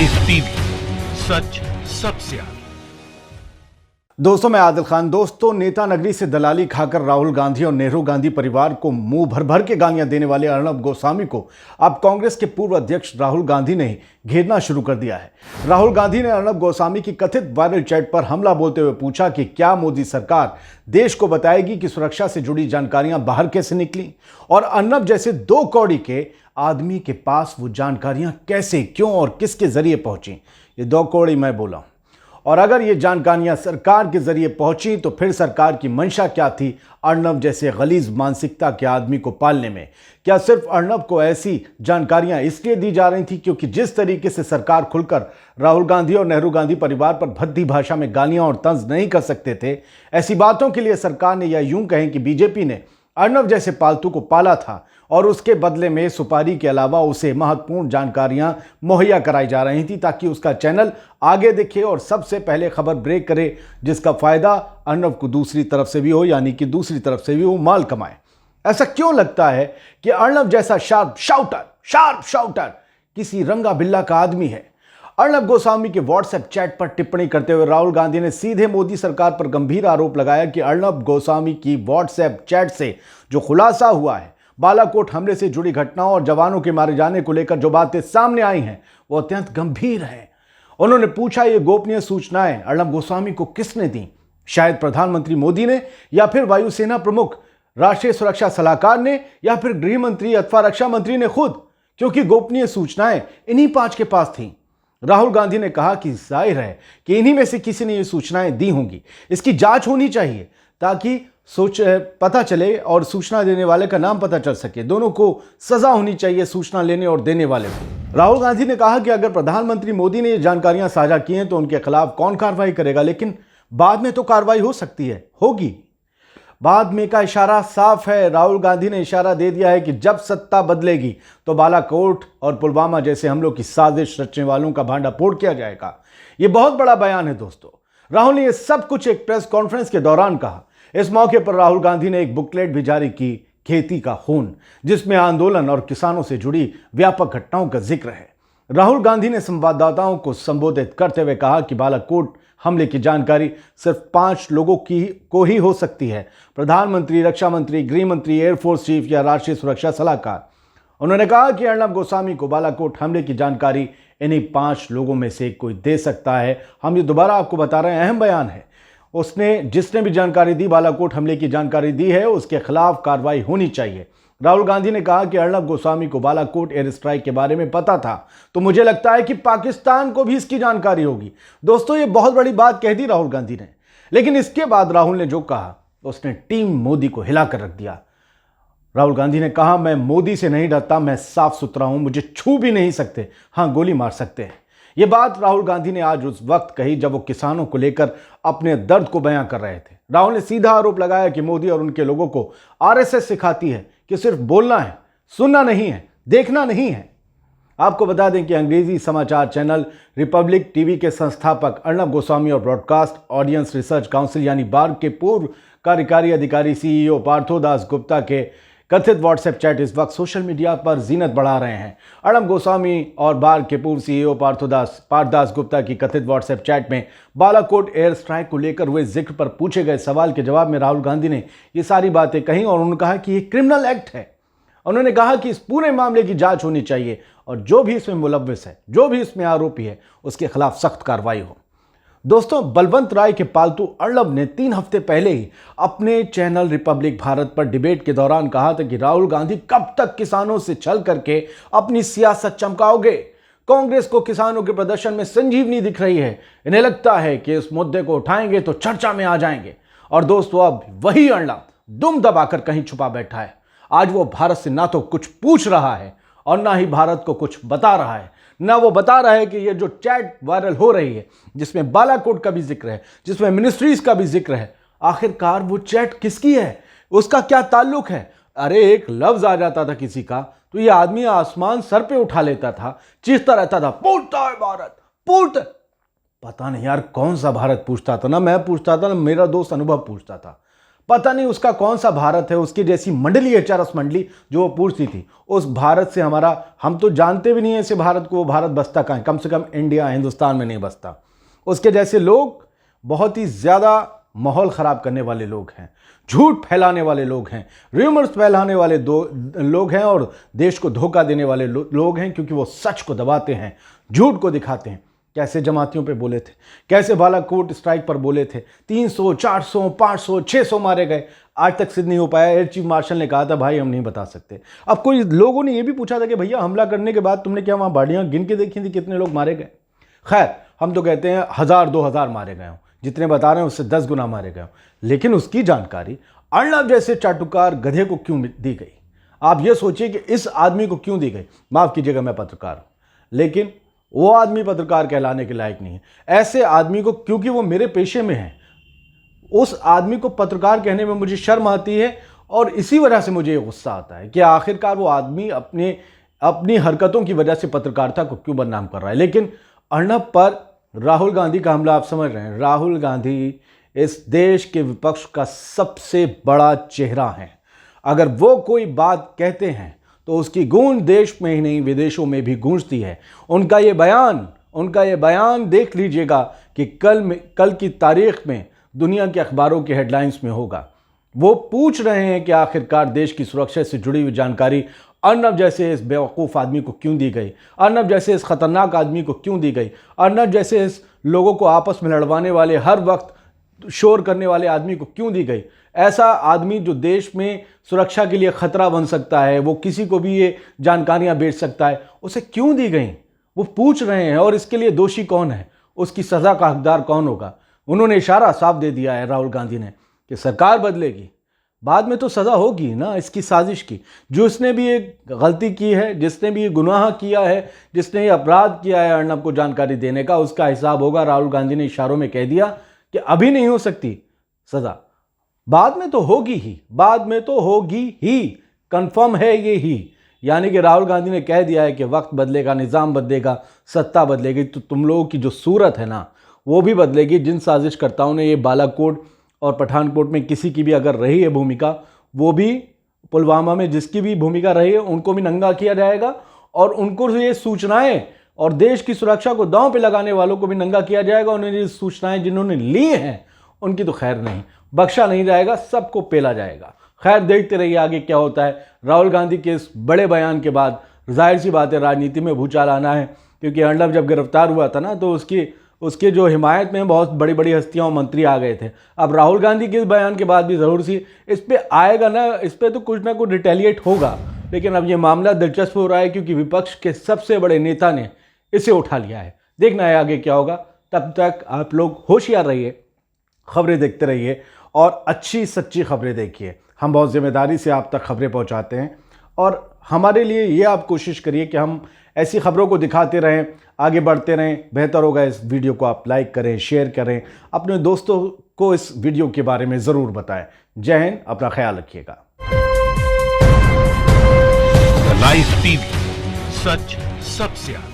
Live TV, सच सबसे आगे। दोस्तों, मैं आदिल खान। दोस्तों, नेता नगरी से दलाली खाकर राहुल गांधी और नेहरू गांधी परिवार को मुंह भर भर के गालियां देने वाले अर्नब गोस्वामी को अब कांग्रेस के पूर्व अध्यक्ष राहुल गांधी ने घेरना शुरू कर दिया है। राहुल गांधी ने अर्नब गोस्वामी की कथित वायरल चैट पर हमला बोलते हुए पूछा कि क्या मोदी सरकार देश को बताएगी कि सुरक्षा से जुड़ी जानकारियां बाहर कैसे निकली, और अर्नब जैसे दो कौड़ी के आदमी के पास वो जानकारियां कैसे, क्यों और किसके जरिए पहुंची। ये दो कौड़ी मैं बोला, और अगर ये जानकारियां सरकार के जरिए पहुंची तो फिर सरकार की मंशा क्या थी अर्नब जैसे गलीज मानसिकता के आदमी को पालने में। क्या सिर्फ अर्नब को ऐसी जानकारियां इसलिए दी जा रही थी क्योंकि जिस तरीके से सरकार खुलकर राहुल गांधी और नेहरू गांधी परिवार पर भद्दी भाषा में गालियां और तंज नहीं कर सकते थे, ऐसी बातों के लिए सरकार ने, या यूं कहें कि बीजेपी ने अर्नब जैसे पालतू को पाला था और उसके बदले में सुपारी के अलावा उसे महत्वपूर्ण जानकारियां मुहैया कराई जा रही थी ताकि उसका चैनल आगे दिखे और सबसे पहले खबर ब्रेक करे, जिसका फायदा अर्नब को दूसरी तरफ से भी हो, यानी कि दूसरी तरफ से भी वो माल कमाए। ऐसा क्यों लगता है कि अर्नब जैसा शार्प शाउटर किसी रंगा बिल्ला का आदमी है? अर्नब गोस्वामी के व्हाट्सएप चैट पर टिप्पणी करते हुए राहुल गांधी ने सीधे मोदी सरकार पर गंभीर आरोप लगाया कि अर्नब गोस्वामी की व्हाट्सएप चैट से जो खुलासा हुआ है, बालाकोट हमले से जुड़ी घटनाओं और जवानों के मारे जाने को लेकर जो बातें सामने आई हैं वो अत्यंत गंभीर है। उन्होंने पूछा, ये गोपनीय सूचनाएं अर्नब गोस्वामी को किसने दी? शायद प्रधानमंत्री मोदी ने, या फिर वायुसेना प्रमुख, राष्ट्रीय सुरक्षा सलाहकार ने, या फिर गृह मंत्री अथवा रक्षा मंत्री ने खुद, क्योंकि गोपनीय सूचनाएं इन्हीं पांच के पास थीं। राहुल गांधी ने कहा कि जाहिर है कि इन्हीं में से किसी ने ये सूचनाएं दी होंगी। इसकी जांच होनी चाहिए ताकि पता चले और सूचना देने वाले का नाम पता चल सके। दोनों को सजा होनी चाहिए, सूचना लेने और देने वाले को। राहुल गांधी ने कहा कि अगर प्रधानमंत्री मोदी ने ये जानकारियां साझा की हैं तो उनके खिलाफ कौन कार्रवाई करेगा, लेकिन बाद में तो कार्रवाई हो सकती है, होगी। बाद में का इशारा साफ है। राहुल गांधी ने इशारा दे दिया है कि जब सत्ता बदलेगी तो बालाकोट और पुलवामा जैसे हमलों की साजिश रचने वालों का भांडाफोड़ किया जाएगा। यह बहुत बड़ा बयान है दोस्तों। राहुल ने यह सब कुछ एक प्रेस कॉन्फ्रेंस के दौरान कहा। इस मौके पर राहुल गांधी ने एक बुकलेट भी जारी की, खेती का खून, जिसमें आंदोलन और किसानों से जुड़ी व्यापक घटनाओं का जिक्र है। राहुल गांधी ने संवाददाताओं को संबोधित करते हुए कहा कि बालाकोट हमले की जानकारी सिर्फ 5 लोगों को ही हो सकती है: प्रधानमंत्री, रक्षा मंत्री, गृह मंत्री, एयरफोर्स चीफ या राष्ट्रीय सुरक्षा सलाहकार। उन्होंने कहा कि अर्नब गोस्वामी को बालाकोट हमले की जानकारी इन्हीं 5 लोगों में से कोई दे सकता है। हम ये दोबारा आपको बता रहे हैं, अहम बयान है। जिसने भी जानकारी दी, बालाकोट हमले की जानकारी दी है, उसके खिलाफ कार्रवाई होनी चाहिए। राहुल गांधी ने कहा कि अर्नब गोस्वामी को बालाकोट एयर स्ट्राइक के बारे में पता था, तो मुझे लगता है कि पाकिस्तान को भी इसकी जानकारी होगी। दोस्तों, ये बहुत बड़ी बात कह दी राहुल गांधी ने, लेकिन इसके बाद राहुल ने जो कहा उसने टीम मोदी को हिलाकर रख दिया। राहुल गांधी ने कहा, मैं मोदी से नहीं डरता, मैं साफ सुथरा हूं, मुझे छू भी नहीं सकते, हां गोली मार सकते हैं। यह बात राहुल गांधी ने आज उस वक्त कही जब वो किसानों को लेकर अपने दर्द को बयां कर रहे थे। राहुल ने सीधा आरोप लगाया कि मोदी और उनके लोगों को आरएसएस सिखाती है कि सिर्फ बोलना है, सुनना नहीं है, देखना नहीं है। आपको बता दें कि अंग्रेजी समाचार चैनल रिपब्लिक टीवी के संस्थापक अर्नब गोस्वामी और ब्रॉडकास्ट ऑडियंस रिसर्च काउंसिल यानी बार्ग के पूर्व कार्यकारी अधिकारी सीईओ पार्थोदास गुप्ता के कथित व्हाट्सएप चैट इस वक्त सोशल मीडिया पर जीनत बढ़ा रहे हैं। अर्नब गोस्वामी और बार्ग के पूर्व सीईओ पार्थदास गुप्ता की कथित व्हाट्सएप चैट में बालाकोट एयर स्ट्राइक को लेकर हुए जिक्र पर पूछे गए सवाल के जवाब में राहुल गांधी ने ये सारी बातें कही और उन्होंने कहा कि ये क्रिमिनल एक्ट है। उन्होंने कहा कि इस पूरे मामले की जांच होनी चाहिए और जो भी इसमें मुलव्विस है, जो भी इसमें आरोपी है, उसके खिलाफ सख्त कार्रवाई हो। दोस्तों, बलवंत राय के पालतू अर्नब ने 3 हफ्ते पहले ही अपने चैनल रिपब्लिक भारत पर डिबेट के दौरान कहा था कि राहुल गांधी कब तक किसानों से छल करके अपनी सियासत चमकाओगे? कांग्रेस को किसानों के प्रदर्शन में संजीवनी दिख रही है। इन्हें लगता है कि इस मुद्दे को उठाएंगे तो चर्चा में आ जाएंगे। और दोस्तों, अब वही अर्नब दुम दबाकर कहीं छुपा बैठा है। आज वो भारत से ना तो कुछ पूछ रहा है और ना ही भारत को कुछ बता रहा है। ना वो बता रहा है कि ये जो चैट वायरल हो रही है, जिसमें बालाकोट का भी जिक्र है, जिसमें मिनिस्ट्रीज का भी जिक्र है, आखिरकार वो चैट किसकी है, उसका क्या ताल्लुक है? अरे, एक लफ्ज आ जाता था किसी का तो ये आदमी आसमान सर पे उठा लेता था, चीखता रहता था, पूछता है भारत, पूछता। पता नहीं यार कौन सा भारत पूछता था, ना मैं पूछता था ना मेरा दोस्त अनुभव पूछता था। पता नहीं उसका कौन सा भारत है, उसकी जैसी मंडली है, चरस मंडली जो वो पूछती थी, उस भारत से हमारा, हम तो जानते भी नहीं है इसे भारत को, वो भारत बसता कहाँ है, कम से कम इंडिया हिंदुस्तान में नहीं बसता। उसके जैसे लोग बहुत ही ज़्यादा माहौल ख़राब करने वाले लोग हैं, झूठ फैलाने वाले लोग हैं, र्यूमर्स फैलाने वाले लोग हैं और देश को धोखा देने वाले लोग हैं, क्योंकि वो सच को दबाते हैं, झूठ को दिखाते हैं। कैसे जमातियों पे बोले थे, कैसे बालाकोट स्ट्राइक पर बोले थे, 300, 400, 500, 600 मारे गए, आज तक सिद्ध नहीं हो पाया। एयर चीफ मार्शल ने कहा था भाई हम नहीं बता सकते। अब कोई लोगों ने ये भी पूछा था कि भैया हमला करने के बाद तुमने क्या वहाँ बाड़ियाँ गिन के देखी थी कितने लोग मारे गए? खैर हम तो कहते हैं 1000-2000 मारे गए हों, जितने बता रहे हैं उससे 10 गुना मारे गए हों, लेकिन उसकी जानकारी अर्नब जैसे चाटुकार गधे को क्यों दी गई? आप ये सोचिए कि इस आदमी को क्यों दी गई। माफ़ कीजिएगा मैं पत्रकार हूँ, लेकिन वो आदमी पत्रकार कहलाने के लायक नहीं है। ऐसे आदमी को, क्योंकि वो मेरे पेशे में है, उस आदमी को पत्रकार कहने में मुझे शर्म आती है और इसी वजह से मुझे गुस्सा आता है कि आखिरकार वो आदमी अपनी हरकतों की वजह से पत्रकारिता को क्यों बदनाम कर रहा है। लेकिन अर्नब पर राहुल गांधी का हमला, आप समझ रहे हैं, राहुल गांधी इस देश के विपक्ष का सबसे बड़ा चेहरा है। अगर वो कोई बात कहते हैं तो उसकी गूंज देश में ही नहीं विदेशों में भी गूंजती है। उनका ये बयान देख लीजिएगा कि कल की तारीख में दुनिया के अखबारों के हेडलाइंस में होगा। वो पूछ रहे हैं कि आखिरकार देश की सुरक्षा से जुड़ी हुई जानकारी अर्नब जैसे इस बेवकूफ़ आदमी को क्यों दी गई, अर्नब जैसे इस खतरनाक आदमी को क्यों दी गई, अर्नब जैसे इस लोगों को आपस में लड़वाने वाले, हर वक्त शोर करने वाले आदमी को क्यों दी गई। ऐसा आदमी जो देश में सुरक्षा के लिए खतरा बन सकता है, वो किसी को भी ये जानकारियां बेच सकता है, उसे क्यों दी गई, वो पूछ रहे हैं। और इसके लिए दोषी कौन है, उसकी सज़ा का हकदार कौन होगा। उन्होंने इशारा साफ दे दिया है राहुल गांधी ने कि सरकार बदलेगी, बाद में तो सज़ा होगी ना इसकी साजिश की। जिसने भी ये गलती की है, जिसने भी ये गुनाह किया है, जिसने ये अपराध किया है अर्नब को जानकारी देने का, उसका हिसाब होगा। राहुल गांधी ने इशारों में कह दिया कि अभी नहीं हो सकती सज़ा, बाद में तो होगी ही, बाद में तो होगी ही, कंफर्म है ये ही। यानी कि राहुल गांधी ने कह दिया है कि वक्त बदलेगा, निज़ाम बदलेगा, सत्ता बदलेगी, तो तुम लोगों की जो सूरत है ना वो भी बदलेगी। जिन साजिशकर्ताओं ने ये बालाकोट और पठानकोट में किसी की भी अगर रही है भूमिका, वो भी पुलवामा में जिसकी भी भूमिका रही है उनको भी नंगा किया जाएगा और उनको ये सूचनाएं और देश की सुरक्षा को दांव पे लगाने वालों को भी नंगा किया जाएगा। उन्होंने ये सूचनाएं जिन्होंने ली हैं उनकी तो खैर नहीं, बख्शा नहीं जाएगा, सबको पेला जाएगा। खैर देखते रहिए आगे क्या होता है। राहुल गांधी के इस बड़े बयान के बाद जाहिर सी बात है राजनीति में भूचाल आना है, क्योंकि अर्नब जब गिरफ्तार हुआ था ना तो उसके जो हिमायत में बहुत बड़ी बड़ी हस्तियां और मंत्री आ गए थे। अब राहुल गांधी के इस बयान के बाद भी ज़रूर सी इस पर आएगा ना, इस पर तो कुछ ना कुछ रिटेलिएट होगा। लेकिन अब ये मामला दिलचस्प हो रहा है क्योंकि विपक्ष के सबसे बड़े नेता ने इसे उठा लिया है। देखना है आगे क्या होगा। तब तक आप लोग होशियार रहिए, खबरें देखते रहिए और अच्छी सच्ची खबरें देखिए। हम बहुत जिम्मेदारी से आप तक खबरें पहुंचाते हैं और हमारे लिए ये आप कोशिश करिए कि हम ऐसी खबरों को दिखाते रहें, आगे बढ़ते रहें। बेहतर होगा इस वीडियो को आप लाइक करें, शेयर करें, अपने दोस्तों को इस वीडियो के बारे में ज़रूर बताएं। जय हिंद, अपना ख्याल रखिएगा। लाइव टीवी, सच सबसे आगे।